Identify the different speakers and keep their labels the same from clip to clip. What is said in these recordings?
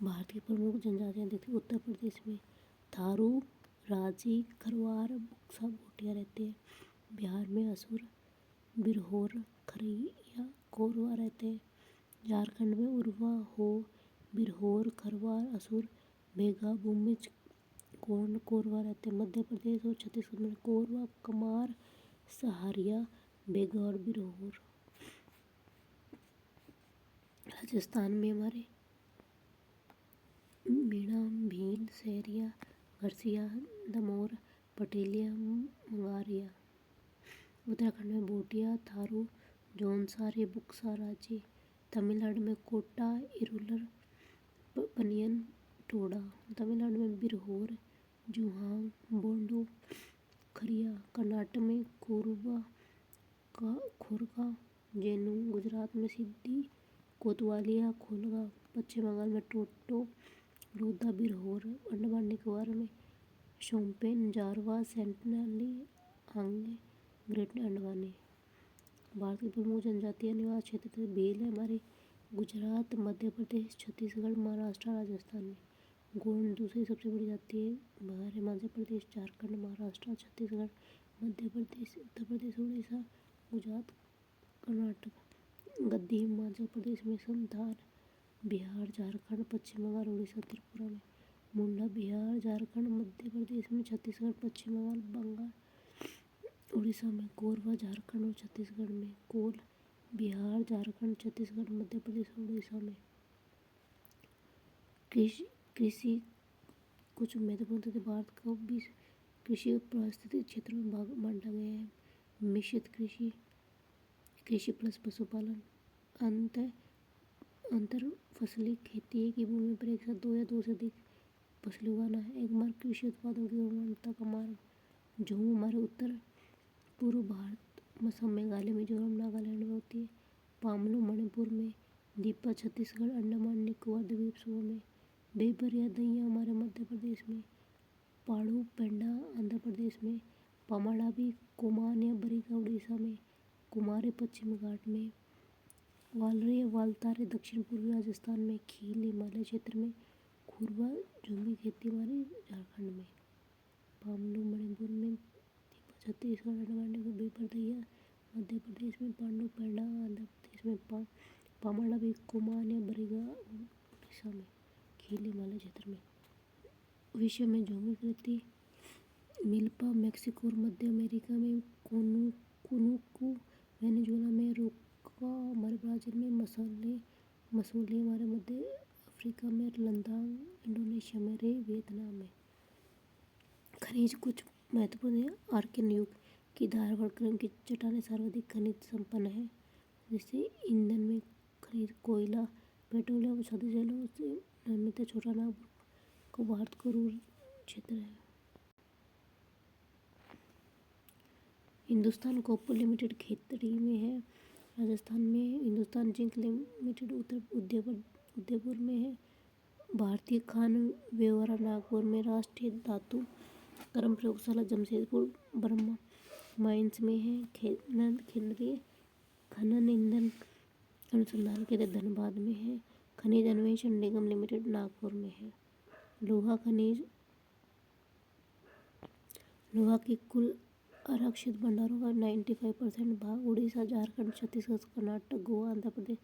Speaker 1: भारत की प्रमुख जनजातियाँ देखते हैं। उत्तर प्रदेश में थारू, राजी, खरवार, बुक्सा, भूटिया रहते हैं। बिहार में असुर, बिरहोर, खरैया, कोरवा रहते हैं। झारखंड में उरवा, हो, बिरहोर, खरवार, असुर, भेगा, भूमिज, गोंड, कोरवा रहते हैं। मध्य प्रदेश और छत्तीसगढ़ में कोरवा, कमार, सहारिया, भेगा और बिरहोर। राजस्थान में हमारे मीणा, भील, सहरिया, घरसिया, दमोर, पटेलिया, मंगारिया। उत्तराखंड में भूटिया, थारू, जौनसारी, बुक्सा, राजी। तमिलनाडु में कोटा, इरुलर, पनियन, टोडा। तमिलनाडु में बिरहोर, जुहांग, बोंडो, खरिया। कर्नाटक में कोरबा, खोरका, जेनू। गुजरात में सिद्धी, कोतवालिया, खोलगा। पश्चिम बंगाल में टोटो, लोधा, बिरहोर। अंडमान निकोबार में शोम्पेन, जारवा, सेंटनली, आंगे, ग्रेट अंडमानी। भारत की प्रमुख जनजातीय निवास क्षेत्र भील है हमारे गुजरात, मध्य प्रदेश, छत्तीसगढ़, महाराष्ट्र, राजस्थान में। गोंड दूसरी सबसे बड़ी जाति है। बिहार, हिमाचल प्रदेश, झारखंड, महाराष्ट्र, छत्तीसगढ़, मध्य प्रदेश, उत्तर प्रदेश, उड़ीसा, गुजरात, कर्नाटक। गद्दी हिमाचल प्रदेश में संथाल, बिहार, झारखंड, पश्चिम बंगाल, उड़ीसा, त्रिपुरा में। मुंडा बिहार, झारखंड, मध्य प्रदेश में, छत्तीसगढ़, पश्चिम बंगाल, उड़ीसा में। कोरवा झारखंड और छत्तीसगढ़ में। कोल बिहार, झारखंड, छत्तीसगढ़, मध्य प्रदेश और उड़ीसा में। कृषि कुछ महत्वपूर्ण तथ्य भारत को 20 कृषि पारिस्थितिक क्षेत्रों में बांटा गया है। मिश्रित कृषि, कृषि प्लस पशुपालन, अंतर फसली खेती। एक ही भूमि पर एक साथ दो या दो से अधिक फसलें उगाना है। एकमात्र कृषि उत्पादों की गुणवत्ता का मार्ग। झूम हमारे उत्तर पूर्व भारत, असम, मेघालय, मिजोरम, नागालैंड में होती है। पामलू मणिपुर में। दीपा छत्तीसगढ़, अंडमान निकोबार द्वीप समूह में। बेबर या दैया हमारे मध्य प्रदेश में। पाड़ू पेंडा आंध्र प्रदेश में। पामाडाबी कोमान या बरिगा उड़ीसा में। कुमारी पश्चिमी घाट में। वालरे या वालतारे दक्षिण पूर्वी राजस्थान में। खील हिमालय क्षेत्र में। खुरवा झूमी खेती हमारे झारखंड में। पामलू मणिपुर में। दीपा छत्तीसगढ़, अंडमान निकोबार, बेबर दैया मध्य प्रदेश में। पांडु पेंडा आंध्र प्रदेश में। पामाडाबी कोमान या बरिगा उड़ीसा में। खील हिमालय क्षेत्र में। विश्व में झूमी खेती मिल्पा मेक्सिको और मध्य अमेरिका में। कुनुकू वेनेजुएला में। रोका हमारे ब्राज़ील में। मसूले हमारे मध्य अफ्रीका में। लद्दाख इंडोनेशिया में। रे वियतनाम में। खनिज कुछ महत्वपूर्ण है। आर्कियन युग की धारवाड़ क्रम की चट्टानें सर्वाधिक खनिज संपन्न है। जैसे ईंधन में खनिज कोयला, पेट्रोलियम, सतही जलों से निर्मित है। छोटा नागपुर को भारत का रूर क्षेत्र है। हिंदुस्तान कॉपर लिमिटेड खेतड़ी में है राजस्थान में। हिंदुस्तान जिंक लिमिटेड उदयपुर में है। भारतीय खान व्यवहार नागपुर में। राष्ट्रीय धातु कर्म प्रयोगशाला जमशेदपुर बर्मा माइंस में है। केंद्रीय खनन ईंधन अनुसंधान केंद्र धनबाद में है। खनिज अन्वेषण निगम लिमिटेड नागपुर में है। लोहा की कुल आरक्षित भंडारों का 95% भाग उड़ीसा, झारखंड, छत्तीसगढ़, कर्नाटक, गोवा, आंध्र प्रदेश,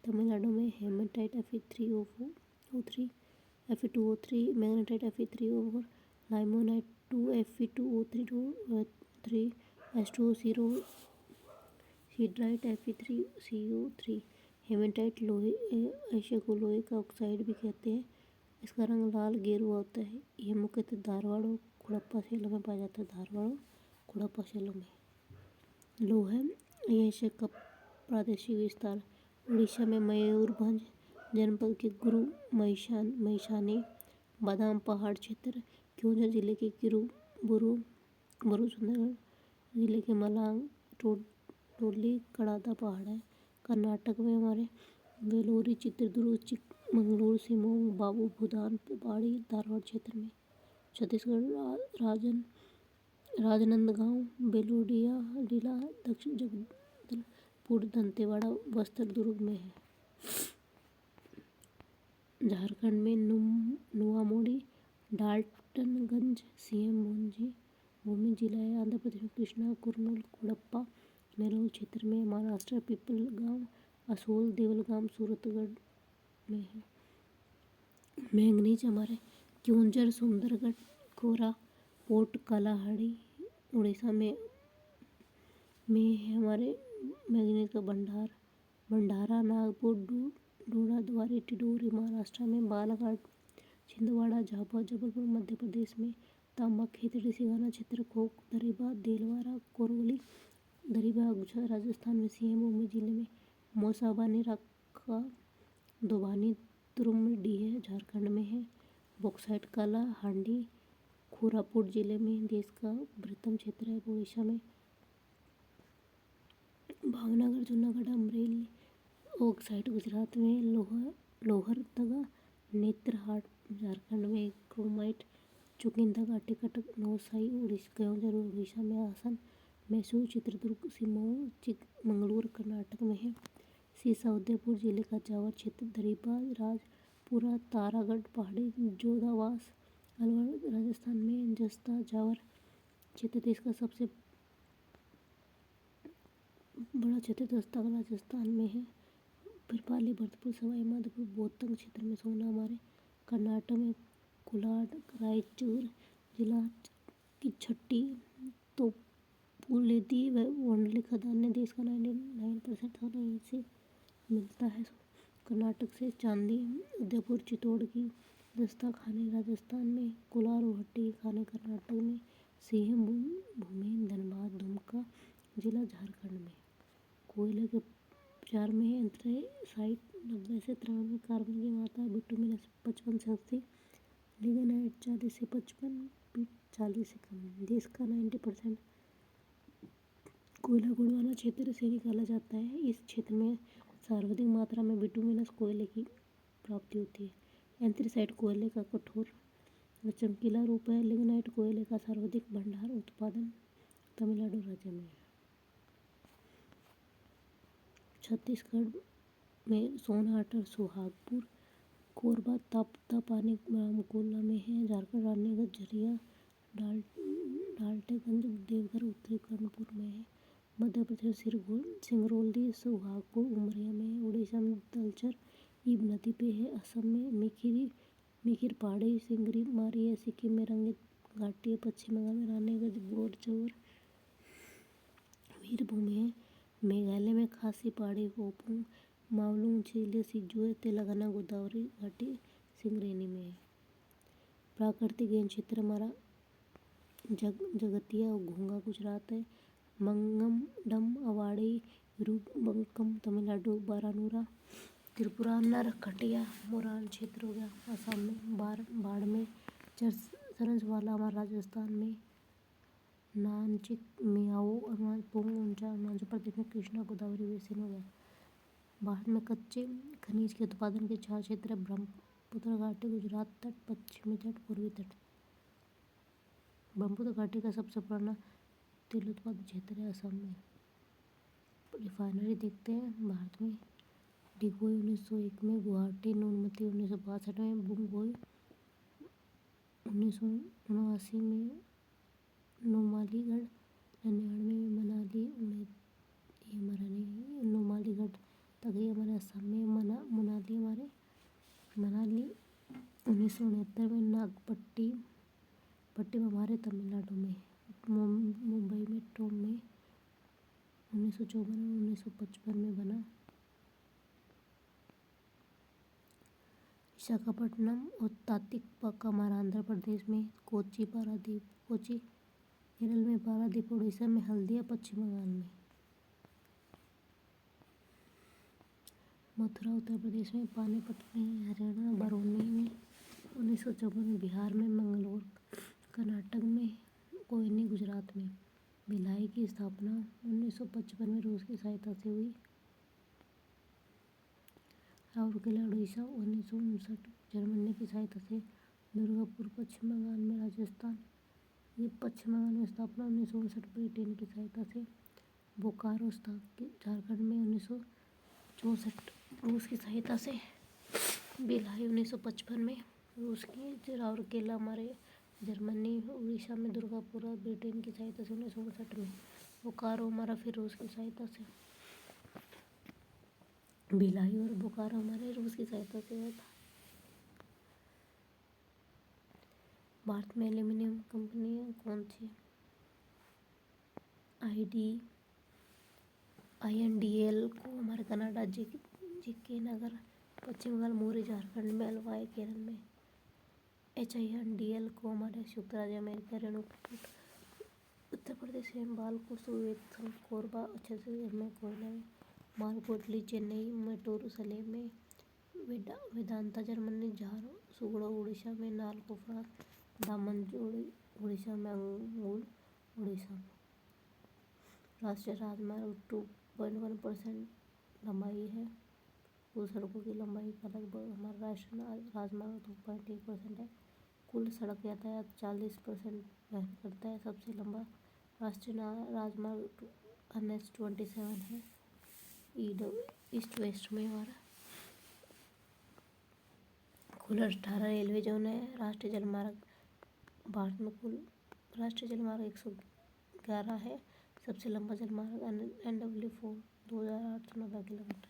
Speaker 1: तमिलनाडु में। Hematite Fe3O3, Fe2O3, magnetite Fe3O4, limonite 2Fe2O3, H2O, siderite Fe3CO3। Hematite लोहे एशिया को लोहे का ऑक्साइड भी कहते हैं। इसका रंग लाल गेरुआ होता है। यह मुख्यतः धारवाड़ और कुड़प्पा सेलों में पाया जाता है। धारवाड़ और कुड़प्पा सेलों में। लोहा एशिया का प्रादेशिक विस्तार। उड़ीसा में मयूरभंज जनपद के गुरु महिषानी बादाम पहाड़ क्षेत्र। क्योंझार जिले के बुरु सुंदरगढ़ जिले के मलांग टोली कड़ादा पहाड़ है। कर्नाटक में हमारे वेलोरी, चित्रदुर्ग, चिकमंगलूर, शिमोग, बाबू भूदान पहाड़ी धारवाड़ क्षेत्र में। छत्तीसगढ़ राजनांदगांव, बेलोडिया, लीला, दक्षिण जगदलपुर, दंतेवाड़ा, बस्तर, दुर्ग में है। झारखंड में नुआमोड़ी डाल्टनगंज सीएम भूमि जिला है। आंध्र प्रदेश में कृष्णा कुर्नूल कोडप्पा नेलोर क्षेत्र में। महाराष्ट्र पिपलगांव असोल देवलगाम सूरतगढ़ में है। मैंगनीज हमारे क्योंझर सुंदरगढ़ कोरा पोर्ट कालाहांडी उड़ीसा में है हमारे मैंगनीज का भंडारा नागपुर डोडाद्वारी टिडोरी महाराष्ट्र में। बालाघाट छिंदवाड़ा झाबुआ जबलपुर मध्य प्रदेश में। तांबा खेतड़ी सिवाना चित्रकोट दरिबा देलवारा कोरवली दरिबा गुजरात राजस्थान में। सीएम भूमि जिले में। मौसाबानी राका दोभानी तुरुमडीह झारखंड में है। बॉक्साइट काला हांडी कोरापुट जिले में। देश का बृहत्तम क्षेत्र है उड़ीसा में। भावनगर जूनागढ़ अमरेली बॉक्साइट गुजरात में। लोहरदगा नेत्रहाट झारखंड में। क्रोमाइट चुकिंदा टिकट नौसाई उड़ीसा में। आसन मैसूर चित्रदुर्ग सिमोग चिकमंगलूर कर्नाटक में है। सीसा उदयपुर जिले का जावर क्षेत्र दरिबा राजपुरा तारागढ़ पहाड़ी जोधावास अलवर राजस्थान में। जस्ता जावर क्षेत्र देश का सबसे बड़ा क्षेत्र दस्ता राजस्थान में है। फिर पाली भरतपुर सवाई माधोपुर बोतंग क्षेत्र में। सोना हमारे कर्नाटक में। कोलाड रायचूर जिला की छठी तोपुलेदी वनडली खदान ने देश का 99% सोना यहीं से मिलता है। कर्नाटक से चांदी उदयपुर चित्तौड़गढ़ दस्ता खाने राजस्थान में। कोलार भट्टी खाने कर्नाटक में। सीएम भूमि धनबाद दुमका जिला झारखंड में। कोयले के उपचार में एंथ्रेसाइट 90 से 93 कार्बन की मात्रा बिटुमिनस 55 से 80 लिग्नाइट 40 से 55 पीट 40 से कम है। देश का 90% कोयला गुण वाला क्षेत्र से निकाला जाता है। इस क्षेत्र में सर्वाधिक मात्रा में बिटुमिनस कोयले की प्राप्ति होती है। एंथ्रेसाइट कोयले का कठोर व चमकीला रूप है। लिग्नाइट कोयले का सर्वाधिक भंडार उत्पादन तमिलनाडु राज्य में है। छत्तीसगढ़ में सोनहट और सुहागपुर कोरबा तापानी रामकोला में है। झारखंड रानीगंज झरिया डाल्टेगंज देवघर उत्तरी कानपुर में है। मध्य प्रदेश सिंगरौली सुहागपुर उमरिया में है। उड़ीसा में दलचर ईब नदी पे है। असम में मिकिर पहाड़ी सिंगरी मारी है। सिक्किम में रंगीत घाटी है। पश्चिम बंगाल में रानीगंज बोरचौर वीरभूमि है। मेघालय में खासी पहाड़ी होपुंग मावलुंग झील सिजोए। तेलंगाना गोदावरी घाटी सिंगरेनी में है। प्राकृतिक गेंद क्षेत्र हमारा जगतिया और घोंगा गुजरात है। मंगमडम अवाड़ी विरुबंकम तमिलनाडु। बारानूरा त्रिपुरा। नरकटिया मोरान क्षेत्र हो गया असम में। बाड़मेर सरंजवाला हमारा राजस्थान में। नानचिक मियाओ अरुणाचल प्रदेश में। कृष्णा गोदावरी बेसिन हो गया। भारत में कच्चे खनिज के उत्पादन के 4 क्षेत्र है। ब्रह्मपुत्र घाटी गुजरात तट पश्चिमी तट पूर्वी तट। ब्रह्मपुत्र घाटी का सबसे पुराना तेल उत्पादन क्षेत्र है असम में। रिफाइनरी देखते हैं भारत में। डिगबोई 1901 में। गुवाहाटी नूनमती 1962 में। बुंगबोई 1979 में। नुमालीगढ़ 99 में। मनाली ये हमारा नहीं। नुमालीगढ़ तक ये हमारे असम में। मनाली 1969 में। नागपट्टी हमारे तमिलनाडु में। मुंबई में टोम में 1954 में। 1955 में बना। विशाखापट्टनम और तातिकपाका हमारा आंध्र प्रदेश में। कोची केरल में। पारादीप उड़ीसा में। हल्दिया पश्चिम बंगाल में। मथुरा उत्तर प्रदेश में। पानीपत में हरियाणा। बरौनी में 1954 में। बिहार में। मंगलोर कर्नाटक में। कोयनी गुजरात में। भिलाई की स्थापना 1955 में रूस की सहायता से हुई। राउरकेला उड़ीसा 1959 जर्मनी की सहायता से। दुर्गापुर पश्चिम बंगाल में। राजस्थान ये पश्चिम बंगाल में स्थापना 1959 ब्रिटेन की सहायता से। बोकारो झारखंड में 1964 रूस की सहायता से। भिलाई 1955 में, रूस की राउरकेला हमारे जर्मनी, उड़ीसा में दुर्गापुरा ब्रिटेन की सहायता से 1959 में, बोकारो हमारा फिर रूस की सहायता से, भिलाई और बोकारो हमारे रूस की सहायता से हुआ था। भारत में एल्यूमिनियम कंपनियां कौन सी? INDL को हमारे कनाडा, JK नगर पश्चिम बंगाल, मोरी झारखंड में, अलवाई केरल में। HINDL को हमारे संयुक्त राज्य अमेरिका, रेणुकूट उत्तर प्रदेश में, बालकोट सुवेतसंग कोरबा छत्तीसगढ़ में, कोयला में, मालकोटली चेन्नई, मेटूर सलेम में, वेदांता जर्मनी, झारसुगुड़ा उड़ीसा में, नालको फ्रांस, दामनजोड़ी उड़ीसा में, अंगुल उड़ीसा में। राष्ट्रीय राजमार्ग 2.1% लंबाई है। कुल सड़कों की लंबाई का लगभग हमारा राष्ट्रीय राजमार्ग 2.1% है। कुल सड़क यातायात 40% वहन करता है। सबसे लंबा राष्ट्रीय राजमार्ग NH-27 है, ईस्ट वेस्ट में हमारा। कुल 18 रेलवे जोन है। राष्ट्रीय जलमार्ग भारत में कुल राष्ट्रीय जलमार्ग 111 है। सबसे लंबा जलमार्ग NW4 2890 किलोमीटर।